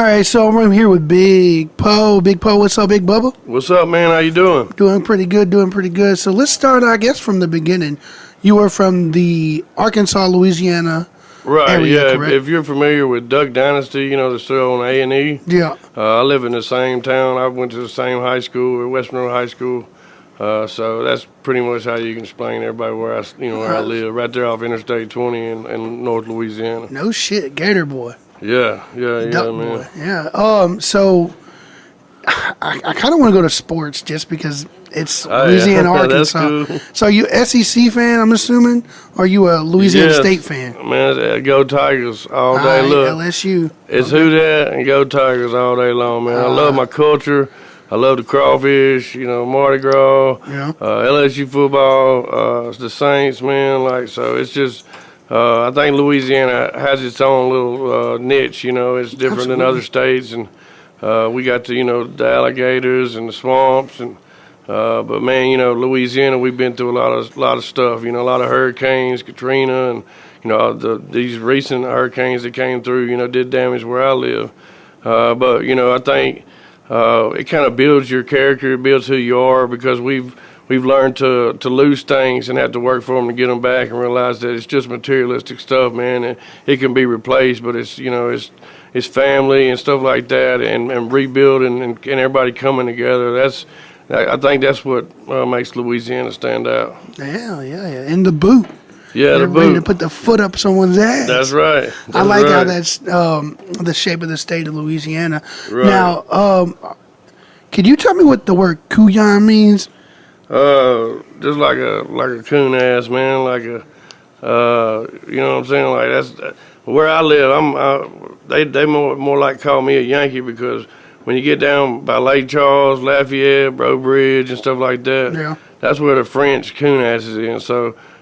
right, so I'm here with Big Poe. Big Poe, what's up, Big Bubba? What's up, man? How you doing? Doing pretty good. So let's start, I guess, from the beginning. You were from the Arkansas, Louisiana area, Yeah. correct? If you're familiar with Duck Dynasty, the show on A&E. Yeah. I live in the same town. I went to the same high school, West Monroe High School. So that's pretty much how you can explain to everybody where I live, right there off Interstate 20 in North Louisiana. No shit, Gator Boy. Yeah, Duck man. Boy. Yeah. So I kind of want to go to sports just because it's Louisiana, Arkansas. Cool. So you SEC fan, I'm assuming, or are you a Louisiana State fan? Man, go Tigers all day. Look, LSU. It's who that and go Tigers all day long, man. I love my culture. I love the crawfish, Mardi Gras, LSU football, the Saints, man. So it's just, I think Louisiana has its own little niche, It's different than other states, and we got the alligators and the swamps, and but man, Louisiana, we've been through a lot of stuff, a lot of hurricanes, Katrina, and these recent hurricanes that came through, did damage where I live, but I think. It kind of builds your character, it builds who you are, because we've learned to lose things and have to work for them to get them back, and realize that it's just materialistic stuff, man. And it can be replaced, but it's it's family and stuff like that, and rebuilding and everybody coming together. I think that's what makes Louisiana stand out. Yeah. And the boot. Yeah, the boot. Ready to put the foot up someone's ass. That's right. I like how that's the shape of the state of Louisiana. Right. Now, could you tell me what the word couillon means? Just like a coon ass, man. Like a, you know what I'm saying? Like that's where I live. They more like call me a Yankee, because when you get down by Lake Charles, Lafayette, Bro Bridge, and stuff like that, that's where the French coon ass is in.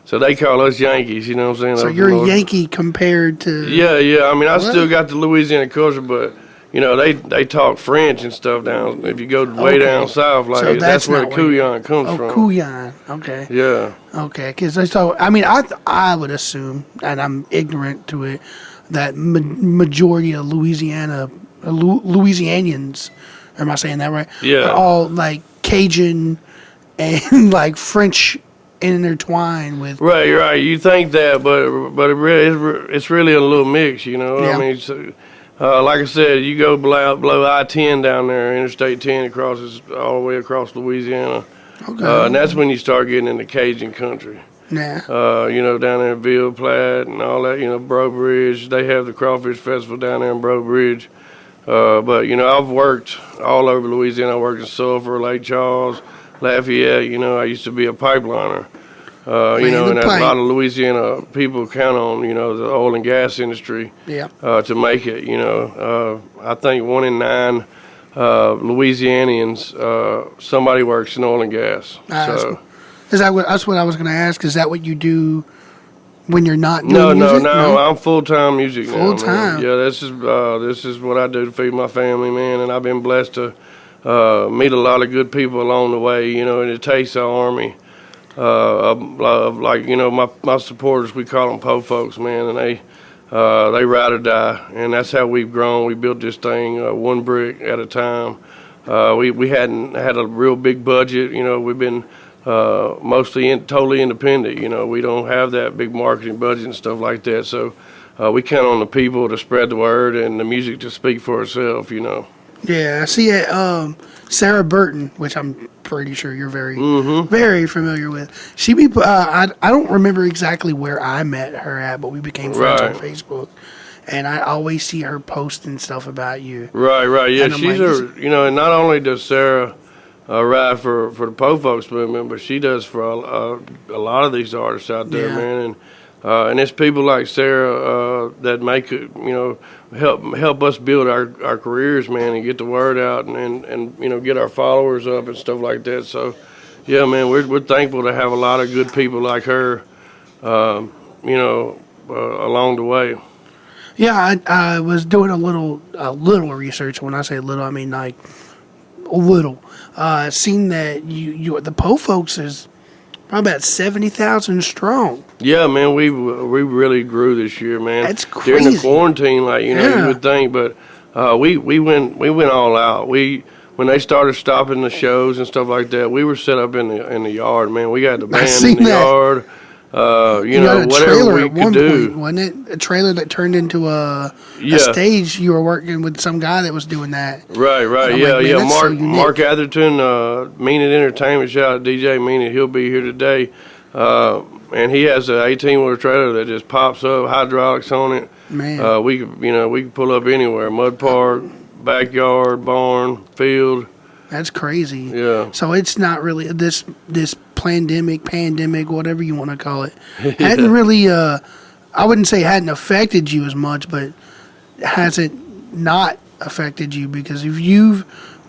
So they call us Yankees, you know what I'm saying? So you're a Yankee compared to... Yeah. I mean, I still got the Louisiana culture, but, they talk French and stuff down. If you go way down south, like so that's where the couillon comes from. Couillon, okay. Yeah. Okay, because I would assume, and I'm ignorant to it, that majority of Louisianians, am I saying that right? Yeah. Are all like Cajun and like French intertwined with right. You think that, but it's really a little mix, Yeah. I mean, so, like I said, you go below I-10 down there, Interstate 10 crosses all the way across Louisiana. Okay. And that's when you start getting into Cajun country. Nah. Down there in Ville Platte and all that, Bro Bridge. They have the Crawfish Festival down there in Bro Bridge. But I've worked all over Louisiana. I worked in Sulphur, Lake Charles, Lafayette. I used to be a pipeliner. And a lot of Louisiana people count on, the oil and gas industry to make it, I think 1 in 9 Louisianians, somebody works in oil and gas. That's what I was going to ask. Is that what you do when you're not doing music? No, I'm full-time music now. Full-time? Yeah, this is what I do to feed my family, man, and I've been blessed to meet a lot of good people along the way, and it takes an army. My supporters, we call them Po folks, man, and they ride or die, and that's how we've grown. We built this thing one brick at a time. We hadn't had a real big budget. We've been mostly totally independent. We don't have that big marketing budget and stuff like that. So we count on the people to spread the word and the music to speak for itself. Yeah, I see it. Sarah Burton, which I'm pretty sure you're very, very familiar with. She be. I don't remember exactly where I met her at, but we became friends on Facebook, and I always see her posting stuff about you. Right. Yeah, she's and not only does Sarah ride for the Po Folks movement, but she does for a lot of these artists out there, man. And it's people like Sarah that make it, help us build our careers, man, and get the word out and get our followers up and stuff like that. So, yeah, man, we're thankful to have a lot of good people like her, along the way. Yeah, I was doing a little research. When I say little, I mean like a little. Seen that you the Po Folks is probably about 70,000 strong. Yeah, man, we really grew this year, man. That's crazy. During the quarantine, you would think, but we went all out. When they started stopping the shows and stuff like that, we were set up in the yard, man. We got the band in the yard. You know, whatever we could do. Point, wasn't it? A trailer that turned into a stage. You were working with some guy that was doing that. Right. Yeah. Mark Atherton, Meanit Entertainment. Shout out to DJ Meanit. He'll be here today. And he has an 18-wheeler trailer that just pops up, hydraulics on it. Man, we can pull up anywhere, mud park, backyard, barn, field. That's crazy. Yeah. So it's not really this pandemic, whatever you want to call it, hadn't really. I wouldn't say hadn't affected you as much, but hasn't not affected you because if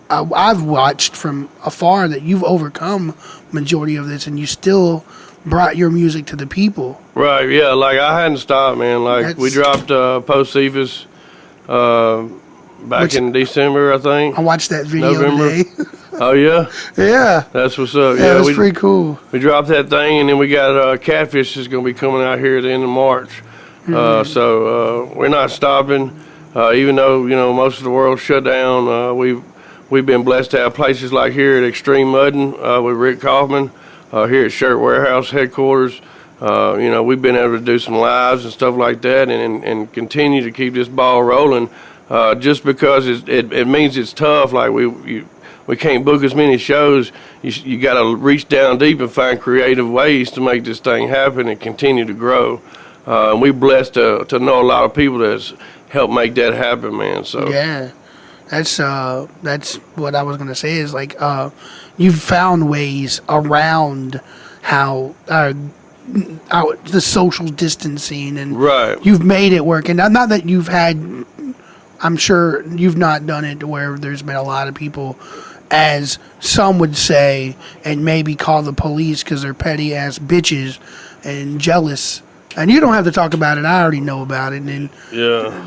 I've watched from afar that you've overcome majority of this, and you still brought your music to the people. Right, yeah, like I hadn't stopped, man. Like we dropped Post Cephas back in December, I think. I watched that video today. Oh, yeah? Yeah. That's what's up. Yeah, that's pretty cool. We dropped that thing, and then we got Catfish is going to be coming out here at the end of March. So we're not stopping. Even though, you know, most of the world shut down, we've been blessed to have places like here at Extreme Mudding with Rick Kaufman. Here at Shirt Warehouse headquarters, you know, we've been able to do some lives and stuff like that, and continue to keep this ball rolling. Just because it means it's tough. Like we can't book as many shows. You got to reach down deep and find creative ways to make this thing happen and continue to grow. And we're blessed to know a lot of people that's helped make that happen, man. So yeah. That's what I was gonna say is like you've found ways around how the social distancing and you've made it work, and not that you've had. I'm sure you've not done it to where there's been a lot of people, as some would say, and maybe call the police because they're petty ass bitches and jealous. And you don't have to talk about it. I already know about it. And yeah,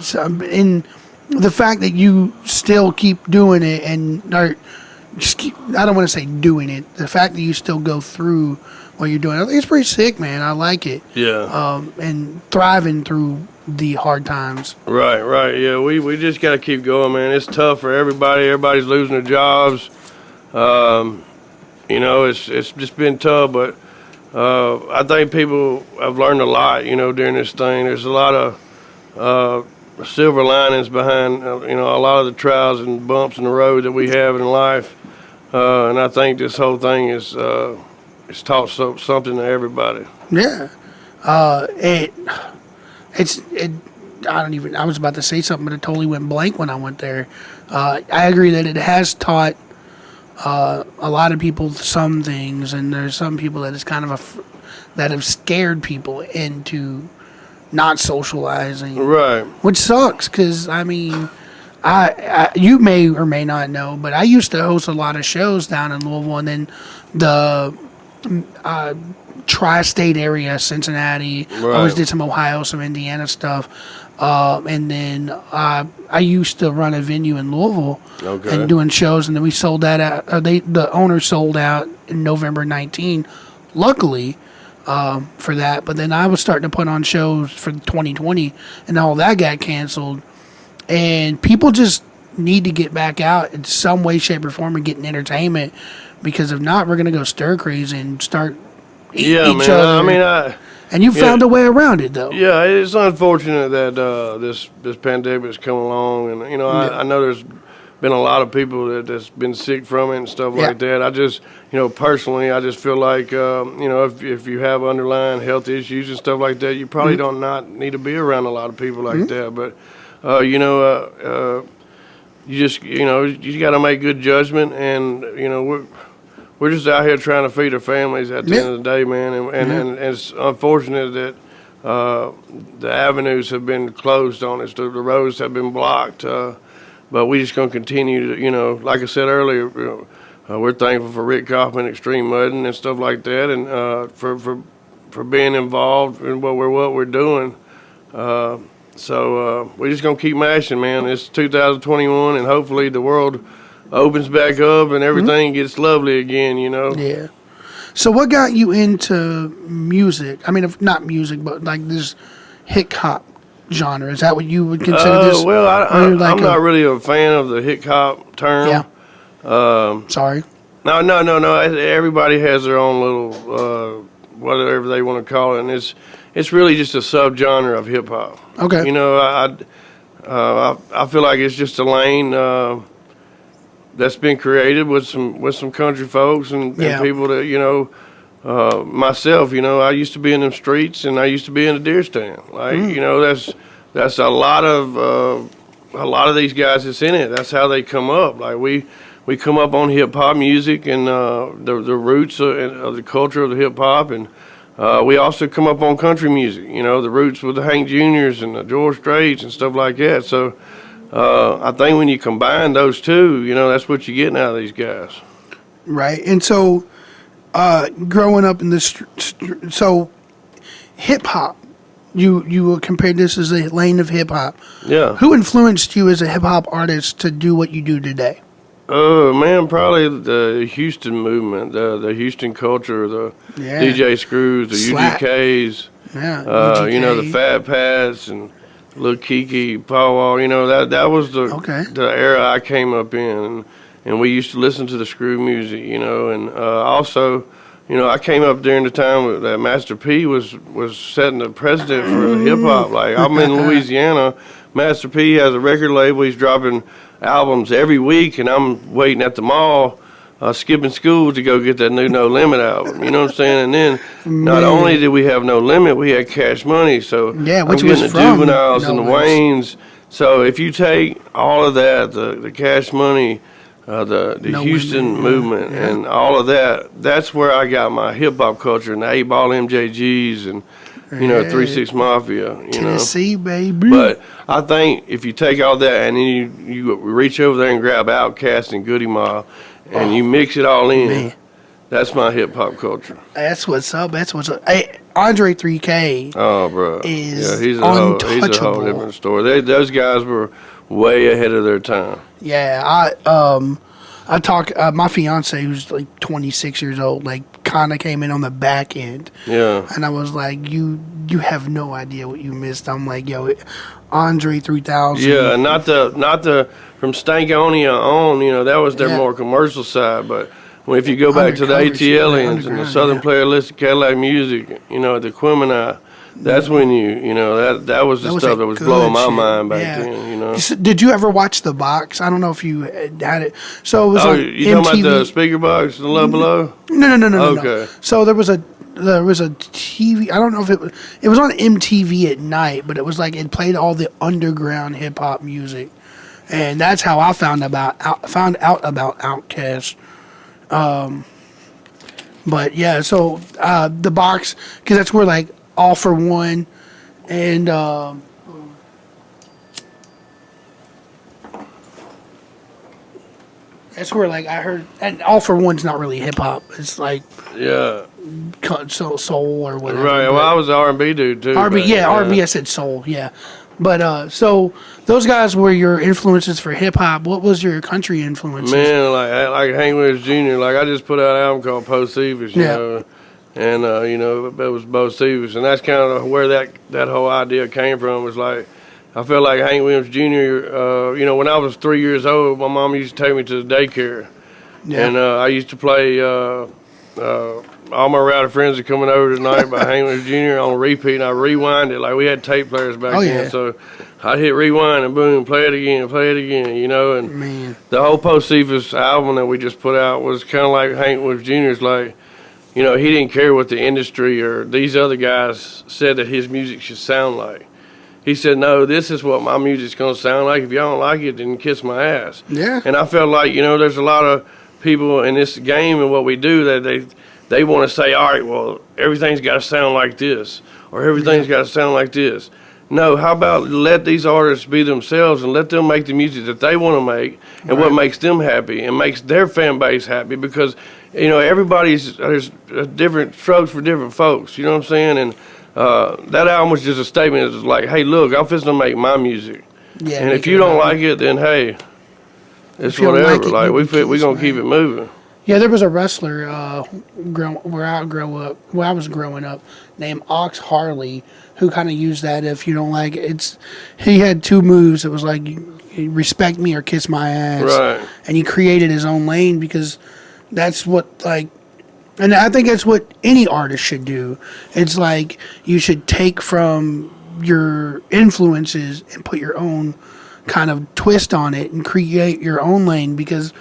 the fact that you still keep doing it I don't want to say doing it. The fact that you still go through what you're doing, I think it's pretty sick, man. I like it. Yeah. And thriving through the hard times. Right. Yeah, we just got to keep going, man. It's tough for everybody. Everybody's losing their jobs. You know, it's just been tough, but I think people have learned a lot, you know, during this thing. There's a lot of silver linings behind, you know, a lot of the trials and bumps in the road that we have in life, and I think this whole thing is it's taught something to everybody. Yeah, I was about to say something, but it totally went blank when I went there. I agree that it has taught a lot of people some things, and there's some people that is kind of that have scared people into not socializing, right? Which sucks, because I mean, you may or may not know, but I used to host a lot of shows down in Louisville, and then the tri-state area, Cincinnati. Right. I always did some Ohio, some Indiana stuff, and then I used to run a venue in Louisville and doing shows, and then we sold that out. The owner sold out in November 19. Luckily. For that, but then I was starting to put on shows for 2020, and all that got canceled. And people just need to get back out in some way, shape, or form and getting entertainment, because if not, we're gonna go stir crazy and start eating each other. I mean, and you found a way around it, though. Yeah, it's unfortunate that this pandemic has come along, and you know, I know there's been a lot of people that's been sick from it and stuff like that. I just, you know, personally, I just feel like, you know, if you have underlying health issues and stuff like that, you probably don't not need to be around a lot of people like that. But, you know, you just, you know, you got to make good judgment, and you know, we're just out here trying to feed our families at the end of the day, man. And it's unfortunate that the avenues have been closed on us. The roads have been blocked. But we just going to continue to, you know, like I said earlier, we're thankful for Rick Kaufman, Extreme Mudding, and stuff like that, and for being involved in what we're doing. So we're just going to keep mashing, man. It's 2021, and hopefully the world opens back up and everything gets lovely again, you know? Yeah. So what got you into music? I mean, if not music, but like this hip hop genre. Is that what you would consider this? Well, I'm not really a fan of the hip hop term. Yeah. Sorry. No. Everybody has their own little whatever they want to call it, and it's really just a subgenre of hip hop. Okay. You know, I feel like it's just a lane that's been created with some country folks and people that, you know. Myself, you know, I used to be in them streets and I used to be in a deer stand. Like, you know, that's a lot of these guys that's in it. That's how they come up. Like we come up on hip hop music and the roots of the culture of the hip hop, and we also come up on country music. You know, the roots with the Hank Juniors and the George Straits and stuff like that. So I think when you combine those two, you know, that's what you're getting out of these guys. Right, and so. Growing up in this, so hip hop, you compared this as a lane of hip hop. Yeah. Who influenced you as a hip hop artist to do what you do today? Man, probably the Houston movement, the Houston culture, the DJ Screws, the UGKs. Yeah. You know, the Fat Pats and Lil Kiki, Paw Wall. You know, that was the era I came up in. And we used to listen to the screw music, you know, and also, you know, I came up during the time that Master P was setting the precedent for hip hop. Like, I'm in Louisiana, Master P has a record label, he's dropping albums every week, and I'm waiting at the mall, skipping school to go get that new No Limit album. You know what I'm saying? And then not only did we have No Limit, we had Cash Money. So I'm getting the Juveniles and the Waynes. So if you take all of that, the Cash Money. The Houston movement and all of that, that's where I got my hip-hop culture and the 8-Ball MJGs and, you know, 3-6 Mafia, you Tennessee, know. baby. But I think if you take all that and then you reach over there and grab Outkast and Goody Mob and you mix it all in, that's my hip-hop culture. That's what's up. Hey, Andre 3K is he's untouchable. He's a whole different story. Those guys were way ahead of their time. Yeah, I talk. My fiance, who's like 26 years old, like kind of came in on the back end. Yeah, and I was like, you have no idea what you missed. I'm like, yo, Andre 3000. Yeah, not the from Stankonia on. You know, that was their more commercial side, but. Well, if you go back to the ATLians and the Southern Player List of Cadillac Music, you know, the Quimini, that's when you know, that was the stuff that was blowing my mind back then, you know. Did you ever watch The Box? I don't know if you had it. So it was on you MTV. talking about the speaker box, the Love Below? No. Okay. No. So there was a TV. I don't know if it was on MTV at night, but it was like it played all the underground hip hop music, and that's how I found out about Outkast. But yeah, so The Box, because that's where like All for One and that's where like I heard, and All for One's not really hip hop. It's like soul or whatever. Right. Well, I was an R&B dude too. R&B. I said soul. Yeah. But so those guys were your influences for hip hop. What was your country influences? Man, like Hank Williams Jr. Like I just put out an album called Post Thievish, you know, and you know, it was Post Thievish, and that's kind of where that whole idea came from. Was like I felt like Hank Williams Jr. You know, when I was 3 years old, my mom used to take me to the daycare, and I used to play. All my rowdy friends are coming over tonight by Hank Williams Jr. on repeat, and I rewind it. Like we had tape players back then, so I'd hit rewind and boom, play it again, you know. And the whole Post Thievish album that we just put out was kind of like Hank Williams Jr.'s. Like, you know, he didn't care what the industry or these other guys said that his music should sound like. He said, no, this is what my music's going to sound like. If y'all don't like it, then kiss my ass. Yeah. And I felt like, you know, there's a lot of people in this game and what we do that they want to say, all right, well, everything's got to sound like this, or everything's got to sound like this. No, how about let these artists be themselves and let them make the music that they want to make and what makes them happy and makes their fan base happy, because, you know, there's different strokes for different folks, you know what I'm saying? And that album was just a statement. It was like, hey, look, I'm fixing to make my music. Yeah, and if you don't like it, then, hey, it's whatever. Like, we're going to keep it moving. Yeah, there was a wrestler where I was growing up, named Ox Harley, who kind of used that. If you don't like it, he had two moves. It was like you respect me or kiss my ass, Right. and he created his own lane because that's what like. And I think that's what any artist should do. It's like you should take from your influences and put your own kind of twist on it and create your own lane because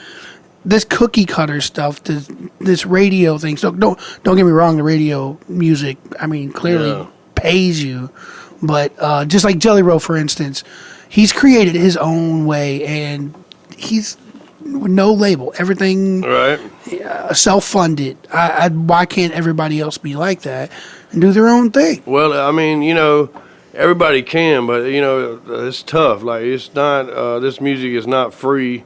this cookie cutter stuff, this radio thing. So don't get me wrong, the radio music, I mean, clearly pays you, but just like Jelly Roll, for instance, he's created his own way, and he's no label, everything Right. self-funded. Why can't everybody else be like that and do their own thing? Well, I mean, everybody can, but it's tough. Like it's not. This music is not free.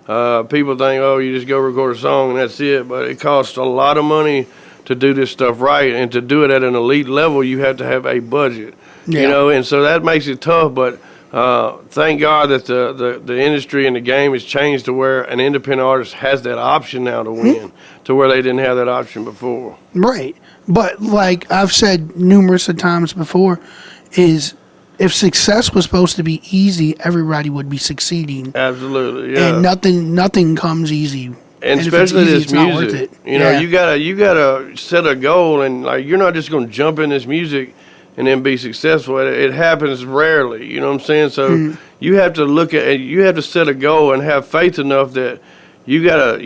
People think, oh, you just go record a song and that's it, but it costs a lot of money to do this stuff right, and to do it at an elite level, you have to have a budget. Yeah. And so that makes it tough. But thank God that the industry and the game has changed to where an independent artist has that option now to win, to where they didn't have that option before. Right. But like I've said numerous of times before, is if success was supposed to be easy, everybody would be succeeding. Absolutely, yeah. And nothing comes easy. And if it's especially easy, this it's not worth music, it. you gotta set a goal, and like you're not just gonna jump in this music and then be successful. It happens rarely, you know what I'm saying? So you have to you have to set a goal and have faith enough that you gotta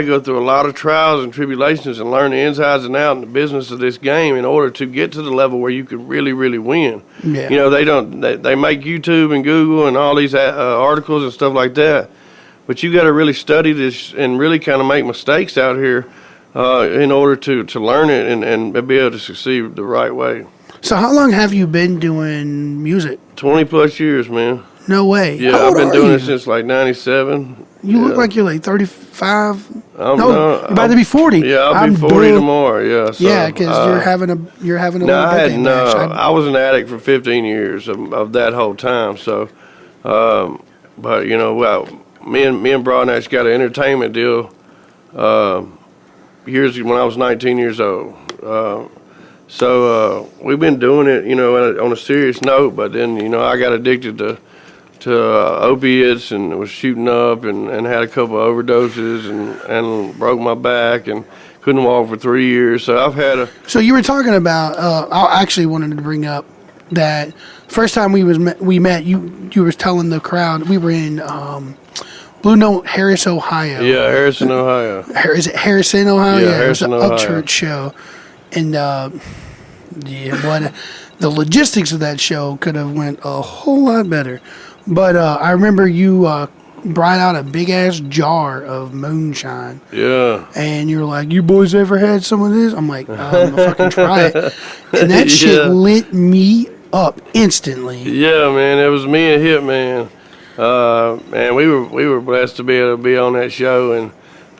go through a lot of trials and tribulations and learn the insides and outs in the business of this game in order to get to the level where you can really, really win. Yeah. They make YouTube and Google and all these articles and stuff like that, but you got to really study this and really kind of make mistakes out here in order to learn it and be able to succeed the right way. So how long have you been doing music? 20 plus years, man. No way. Yeah, How old I've been are doing you? it since like 97. You look like you're like 35. I'm you're about to be 40. Yeah, I'll I'm be 40 doing- tomorrow. Yeah, so, Yeah, because you're having a No, little I birthday had match. I was an addict for 15 years of that whole time. So, but me and Broadnax got an entertainment deal years when I was 19 years old. So we've been doing it, on a serious note. But then, I got addicted to opiates and was shooting up and had a couple of overdoses and broke my back and couldn't walk for 3 years. So I've had So you were talking about. I actually wanted to bring up that first time we met. You were telling the crowd we were in Blue Note, Harris, Ohio. Yeah, Harrison, Ohio. Is it Harrison, Ohio? Yeah, it was Harrison, an Ohio. Upchurch show, and the logistics of that show could have went a whole lot better. But I remember you brought out a big ass jar of moonshine. Yeah. And you're like, "You boys ever had some of this?" I'm like, "I'm gonna fucking try it," and that shit Yeah. lit me up instantly. Yeah, man, it was me and Hitman. Man, we were blessed to be able to be on that show, and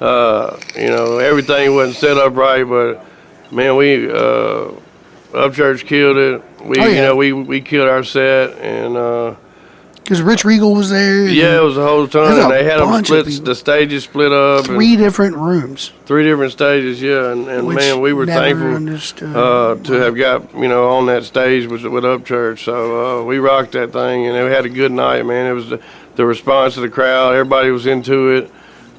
everything wasn't set up right, but man, we Upchurch killed it. We killed our set, and Because Rich Regal was there. yeah, it was the whole time. There's a And they had them bunch of split, people. the stages split up. Three different rooms. Three different stages, yeah, and Which man, we were never thankful understood. to have got on that stage with Upchurch. So we rocked that thing, and we had a good night, man. It was the response of the crowd. Everybody was into it,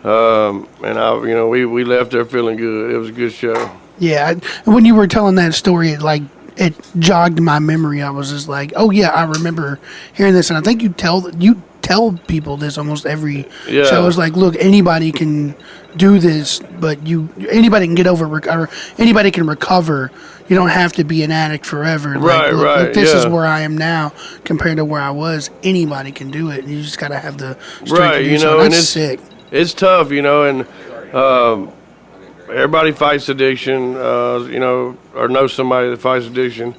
and we left there feeling good. It was a good show. Yeah, when you were telling that story, it jogged my memory. I was just like, "Oh yeah, I remember hearing this." And I think you tell people this almost every Yeah. show. It's like, look, anybody can do this, but anybody can get over or anybody can recover. You don't have to be an addict forever. Right, look, right, Look, this is yeah. where I am now compared to where I was. Anybody can do it. You just gotta have the strength Right, to do you so. know, and That's sick. It's tough, and everybody fights addiction, or knows somebody that fights addiction,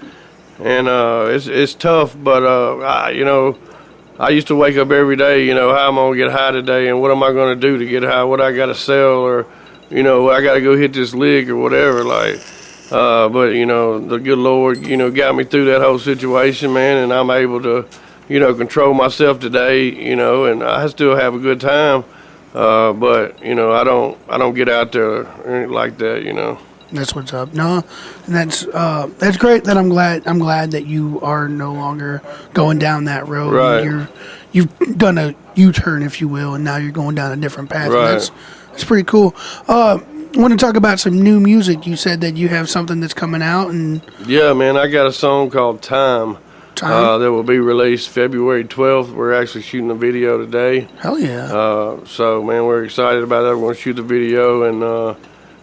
and it's tough. But I used to wake up every day, how am I gonna get high today, and what am I gonna do to get high? What I gotta sell, or I gotta go hit this lick or whatever. But the good Lord, got me through that whole situation, man, and I'm able to, control myself today, and I still have a good time. But you know, I don't get out there like that. You know. That's what's up. No, and that's great. That I'm glad that you are no longer going down that road. Right. You've done a U-turn, if you will, and now you're going down a different path. Right. That's pretty cool. I want to talk about some new music. You said that you have something that's coming out, and yeah, man, I got a song called Time. That will be released February 12th. We're actually shooting a video today. Hell yeah. So, man, we're excited about that. We're going to shoot the video, and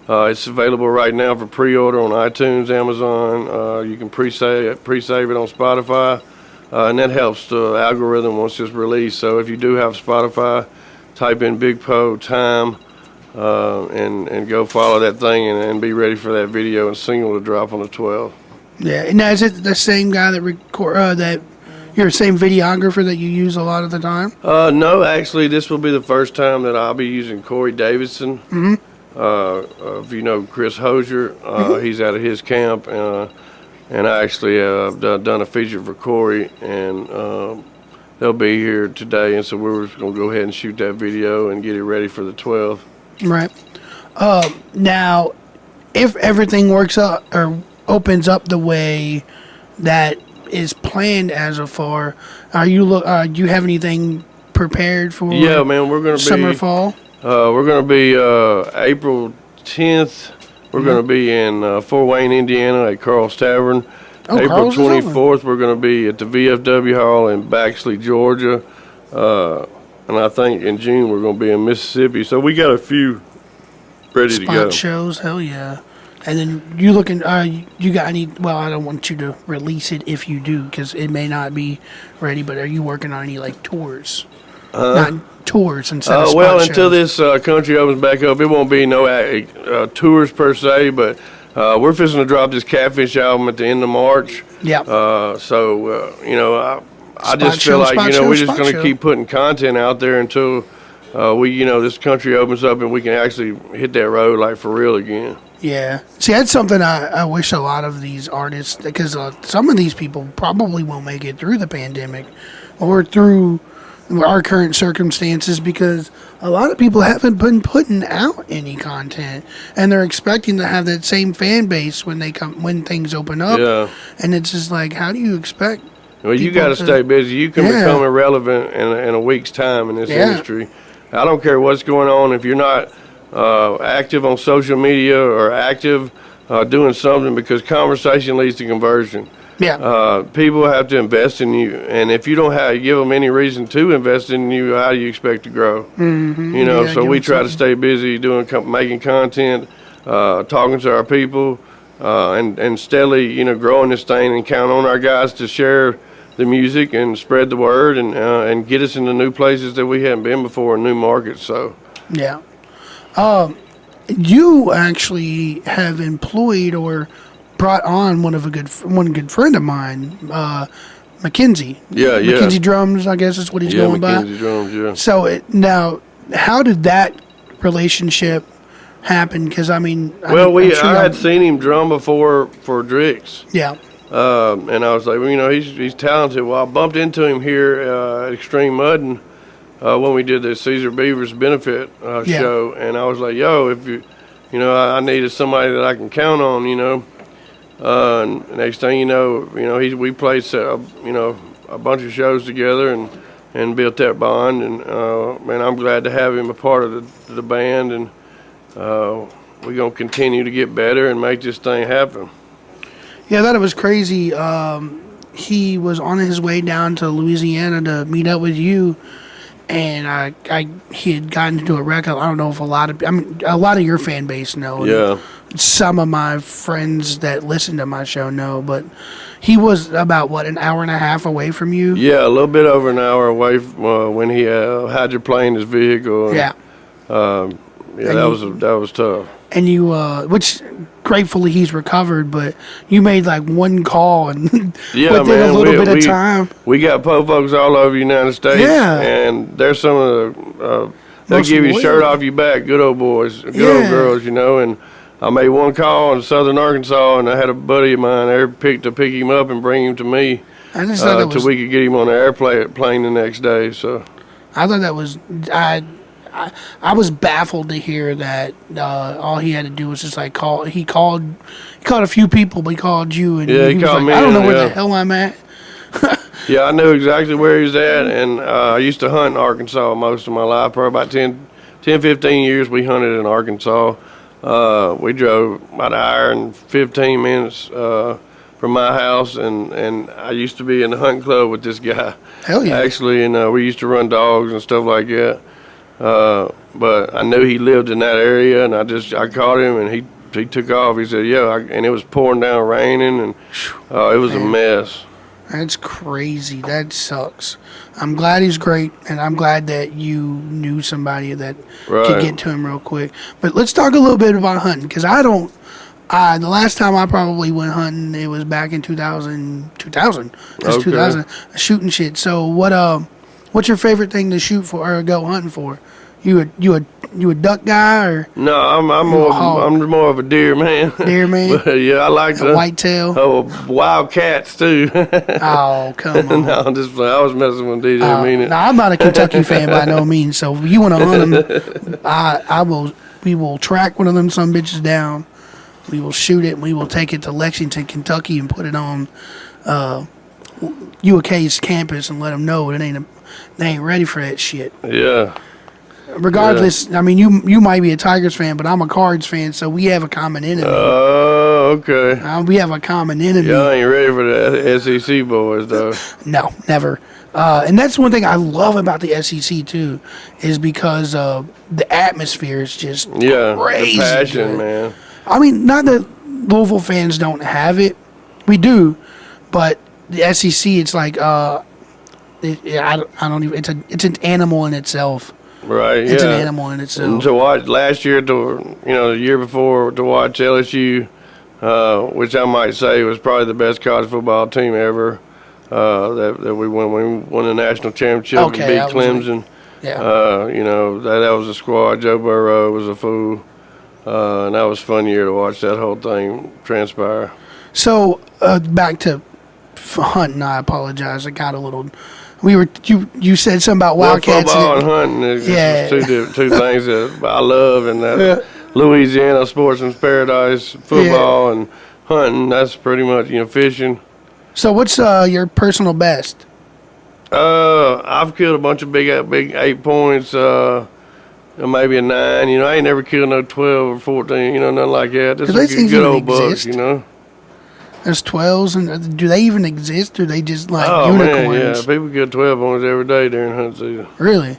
it's available right now for pre-order on iTunes, Amazon. You can pre-save it on Spotify, and that helps the algorithm once it's released. So if you do have Spotify, type in Big Po Time, and go follow that thing and be ready for that video and single to drop on the 12th. Yeah, and now is it the same guy that that you're the same videographer that you use a lot of the time? No, actually, this will be the first time that I'll be using Corey Davidson. Mm-hmm. If you know Chris Hosier, he's out of his camp, and I actually have done a feature for Corey, and they'll be here today, and so we're just going to go ahead and shoot that video and get it ready for the 12th. Right. Now, if everything works out or opens up the way that is planned as of far, do you have anything prepared for? Yeah, man, we're going to be summer, fall. We're going to be April 10th. We're going to be in Fort Wayne, Indiana at Carl's Tavern. April Carl's 24th, we're going to be at the VFW Hall in Baxley, Georgia. And I think in June we're going to be in Mississippi. So we got a few ready to go. Spot shows, hell yeah. And then you looking, you got any, well, I don't want you to release it if you do, because it may not be ready, but are you working on any, like, tours? Not tours instead of spot well, shows. until this country opens back up, it won't be no tours per se, but we're fixing to drop this Catfish album at the end of March. Yeah. You know, I just feel like, you know, we're just going to keep putting content out there until this country opens up and we can actually hit that road like for real again. Yeah. See, that's something I wish a lot of these artists, because some of these people probably won't make it through the pandemic or through our current circumstances, because a lot of people haven't been putting out any content, and they're expecting to have that same fan base when things open up. Yeah. And it's just like, how do you expect? Well, you got to stay busy. You can become irrelevant in a week's time in this industry. I don't care what's going on. If you're not active on social media or active doing something, because conversation leads to conversion. Yeah. People have to invest in you, and if you don't give them any reason to invest in you, how do you expect to grow? Mm-hmm. You know, so we try to stay busy making content, talking to our people, and steadily, you know, growing this thing, and count on our guys to share the music and spread the word and get us into new places that we haven't been before, in new markets. So yeah. You actually have employed or brought on one good friend of mine, Mackenzie. Yeah. Mackenzie Drums, I guess is what he's going by. Mackenzie Drums, yeah. So now, how did that relationship happen? Because I had seen him drum before for Drix. Yeah. And I was like, well, you know, he's talented. Well, I bumped into him here at Extreme Muddin' when we did the Caesar Beavers benefit show, and I was like, yo, if you know, I needed somebody that I can count on, you know. And next thing you know, we played a bunch of shows together and built that bond, and man, I'm glad to have him a part of the band, and we're gonna continue to get better and make this thing happen. Yeah, I thought it was crazy. He was on his way down to Louisiana to meet up with you, and he had gotten into a wreck. I don't know if a lot of your fan base know. Yeah. Some of my friends that listen to my show know, but he was about an hour and a half away from you. Yeah, a little bit over an hour away when he hydroplaned his vehicle. Yeah. That was tough. And you, which gratefully he's recovered, but you made like one call and within a little bit of time. We got po folks all over the United States. Yeah. And there's some of the, they'll give you shirt off your back, good old boys, good old girls, you know. And I made one call in southern Arkansas, and I had a buddy of mine there to pick him up and bring him to me till we could get him on the airplane the next day. So I thought that was, I was baffled to hear that all he had to do was just like call. He called a few people, but he called you, and Yeah, he was called like, me I don't know in, where yeah. the hell I'm at. Yeah, I knew exactly where he was at, and I used to hunt in Arkansas most of my life. For about 15 years, we hunted in Arkansas. We drove about an hour and 15 minutes from my house, and I used to be in the hunting club with this guy. Hell yeah. Actually, and we used to run dogs and stuff like that. But I knew he lived in that area, and I caught him, and he took off. He said, "Yeah," and it was pouring down, raining, and it was a mess. That's crazy. That sucks. I'm glad he's great, and I'm glad that you knew somebody that could get to him real quick. But let's talk a little bit about hunting, because the last time I probably went hunting, it was back in 2000. It was 2000, shooting shit. So what's your favorite thing to shoot for or go hunting for? You a duck guy or? No, I'm more of a deer man. Deer man. But yeah, I like the whitetail. Oh, wildcats too. Oh, come on. No, I was messing with DJ Meaning. No, I'm not a Kentucky fan by no means. So if you want to hunt them, we will track one of them some bitches down. We will shoot it, and we will take it to Lexington, Kentucky, and put it on UK's campus and let them know they ain't ready for that shit. Yeah. Regardless, I mean, you might be a Tigers fan, but I'm a Cards fan, so we have a common enemy. Oh, okay. We have a common enemy. Y'all ain't ready for the SEC boys, though. No, never. And that's one thing I love about the SEC, too, is because the atmosphere is just crazy. The passion, man. I mean, not that Louisville fans don't have it. We do. But the SEC, it's like, I don't even, it's an animal in itself. Right, it's an animal in itself. And to watch last year, the year before, to watch LSU, which I might say was probably the best college football team ever. That we won the national championship and beat Clemson. That was a squad. Joe Burrow was a fool, and that was a fun year to watch that whole thing transpire. So back to hunting. I apologize. I got a little. You said something about wildcats. Football and hunting is two things that I love, and that Louisiana sportsman's paradise. Football and hunting, that's pretty much fishing. So what's your personal best? I've killed a bunch of big 8 points, maybe a 9. I ain't never killed no 12 or 14, nothing like that. This is good old bucks, There's 12s, and do they even exist, or they just like unicorns? Man, yeah, people kill 12 points every day during hunt season. Really?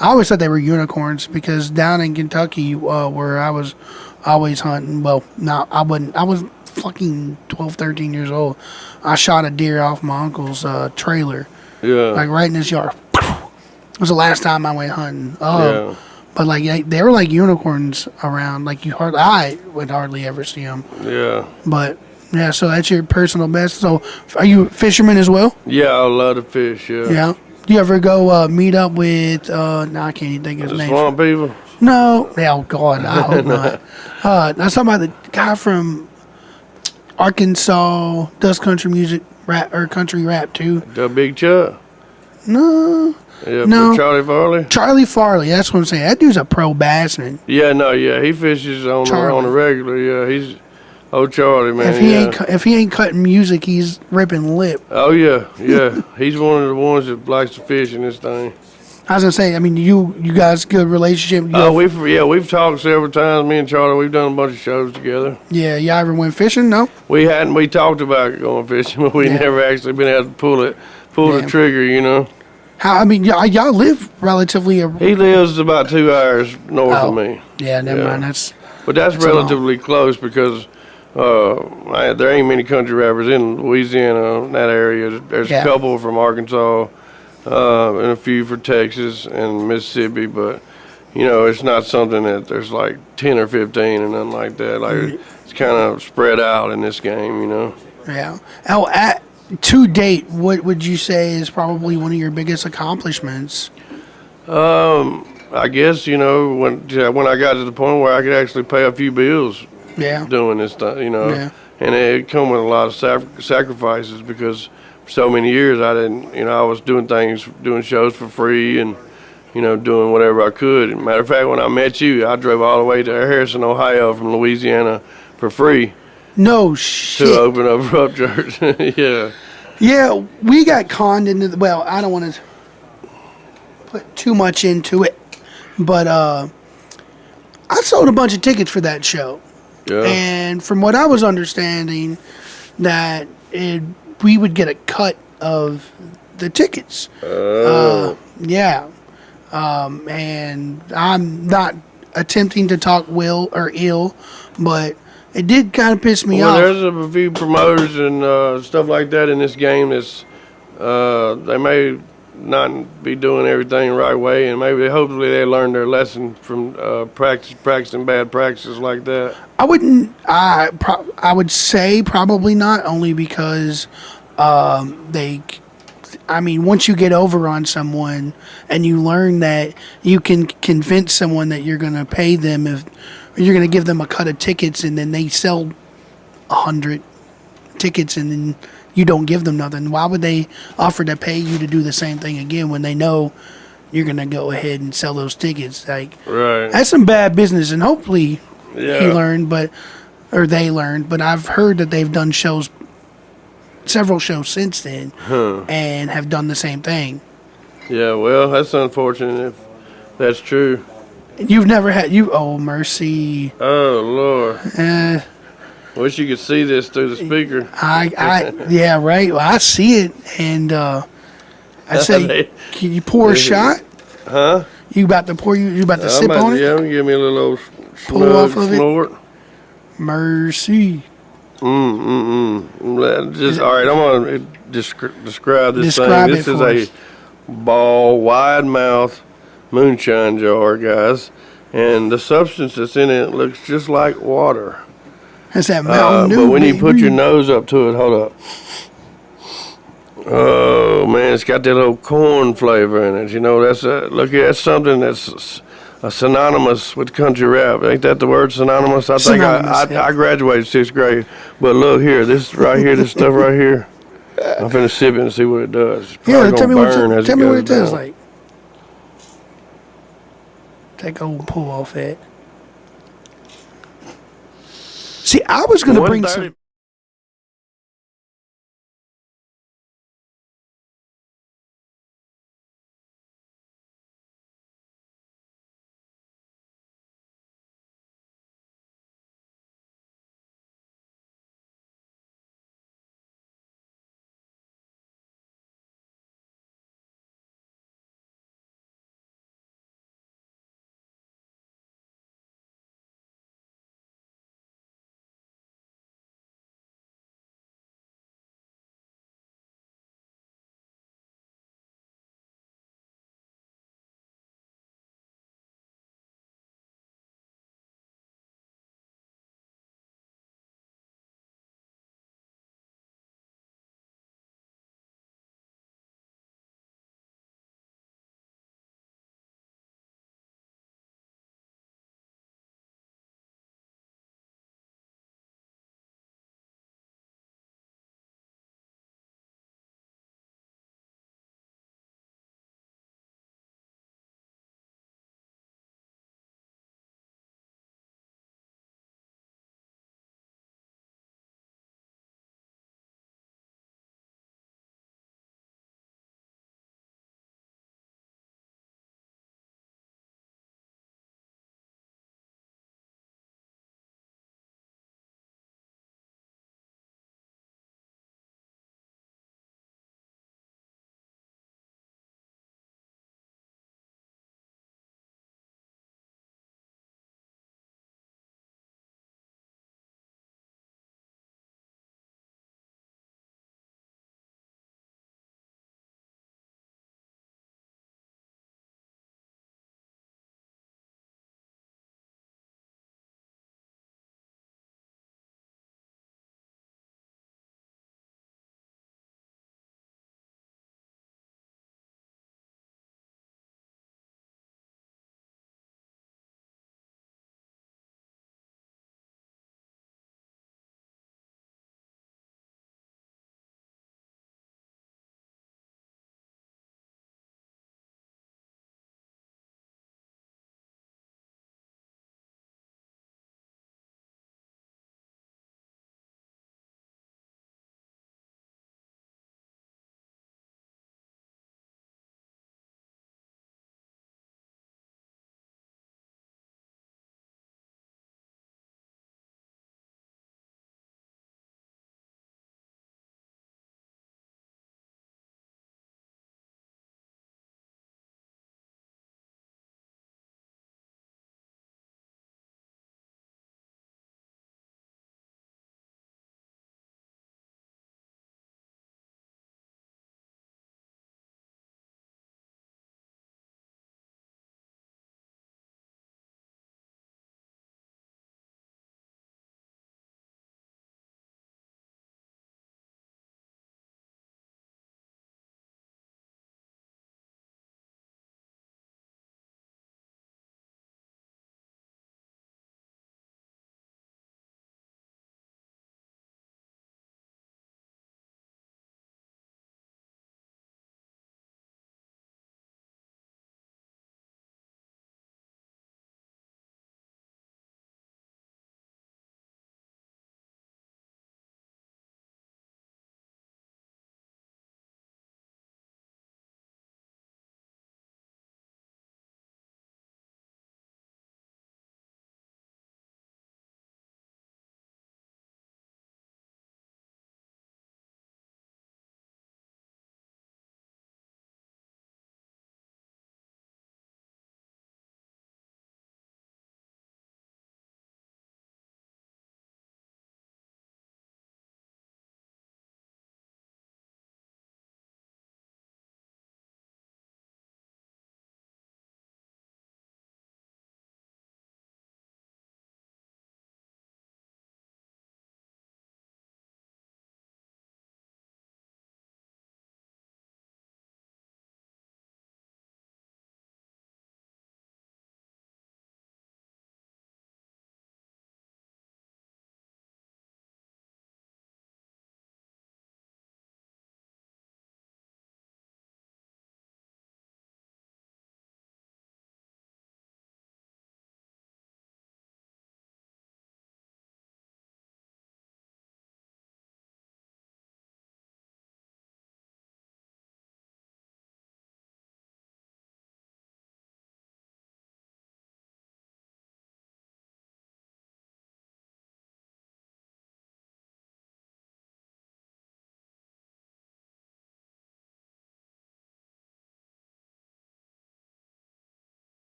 I always thought they were unicorns because down in Kentucky, where I was always hunting, well, no, I wasn't. I was fucking 12, 13 years old. I shot a deer off my uncle's trailer. Yeah. Like right in his yard. It was the last time I went hunting. But like they were like unicorns around. Like I would hardly ever see them. Yeah. But. Yeah, so that's your personal best. So, are you a fisherman as well? Yeah, I love to fish, yeah. Yeah. Do you ever go meet up with, no, I can't even think of his name. Swamp people? No. Oh, God, I hope not. I was talking about the guy from Arkansas, does country music, rap, or country rap, too. The Big Chuck? No. Yeah, no. Charlie Farley? Charlie Farley, that's what I'm saying. That dude's a pro bassman. Yeah, he fishes on the regular, yeah. He's... Oh, Charlie, man! If he ain't cutting music, he's ripping lip. Oh yeah. He's one of the ones that likes to fish in this thing. I was gonna say, I mean, you guys good relationship. We've talked several times. Me and Charlie, we've done a bunch of shows together. Yeah, y'all ever went fishing? No. We hadn't. We talked about going fishing, but we never actually been able to pull the trigger. How? I mean, y'all live relatively. He lives about 2 hours north of me. Yeah, never mind. That's relatively close because. There ain't many country rappers in Louisiana, in that area. There's a couple from Arkansas, and a few for Texas and Mississippi, but it's not something that there's like 10 or 15 and nothing like that. Like it's kind of spread out in this game, Yeah. Oh, to date, what would you say is probably one of your biggest accomplishments? I guess when I got to the point where I could actually pay a few bills. Yeah. Doing this stuff, and it come with a lot of sacrifices because for so many years I didn't, I was doing shows for free and doing whatever I could. Matter of fact, when I met you, I drove all the way to Harrison, Ohio from Louisiana for free No shit. to open up Rupp Church. Yeah. Yeah, we got conned into the, well, I don't want to put too much into it, but I sold a bunch of tickets for that show. Yeah. And from what I was understanding, that we would get a cut of the tickets. Yeah. And I'm not attempting to talk will or ill, but it did kind of piss me off. There's a few promoters and stuff like that in this game that's they may not be doing everything the right way, and maybe hopefully they learned their lesson from practicing bad practices like that. I wouldn't. I would say probably not, only because they. I mean, once you get over on someone and you learn that you can convince someone that you're going to pay them, if you're going to give them a cut of tickets, and then they sell 100 tickets and then you don't give them nothing, why would they offer to pay you to do the same thing again when they know you're going to go ahead and sell those tickets? Like, right. That's some bad business, and hopefully Yeah. he learned, or they learned. But I've heard that they've done several shows since then, and have done the same thing. Yeah, well, that's unfortunate if that's true. You've never had oh mercy. Oh Lord. Wish you could see this through the speaker. Yeah, right. Well, I see it, and I say, can you pour a shot? Huh? You about to pour? You about to sip on it? Yeah, give me a little old Pull off of snort. Mercy. Just all right. I'm gonna describe this Describe thing. it This is for a us. ball, wide mouth moonshine jar, guys, and the substance that's in it looks just like water. That's that Mountain Dew. But when you baby. put your nose up to it, hold up. Oh man, it's got that little corn flavor in it. That's something that's synonymous with country rap. Ain't that the word, synonymous? I think I graduated 6th grade. But look here, this stuff right here. I'm finna sip it and see what it does. Yeah, tell me what it tastes like. Take old pull off that. See, I was gonna bring some.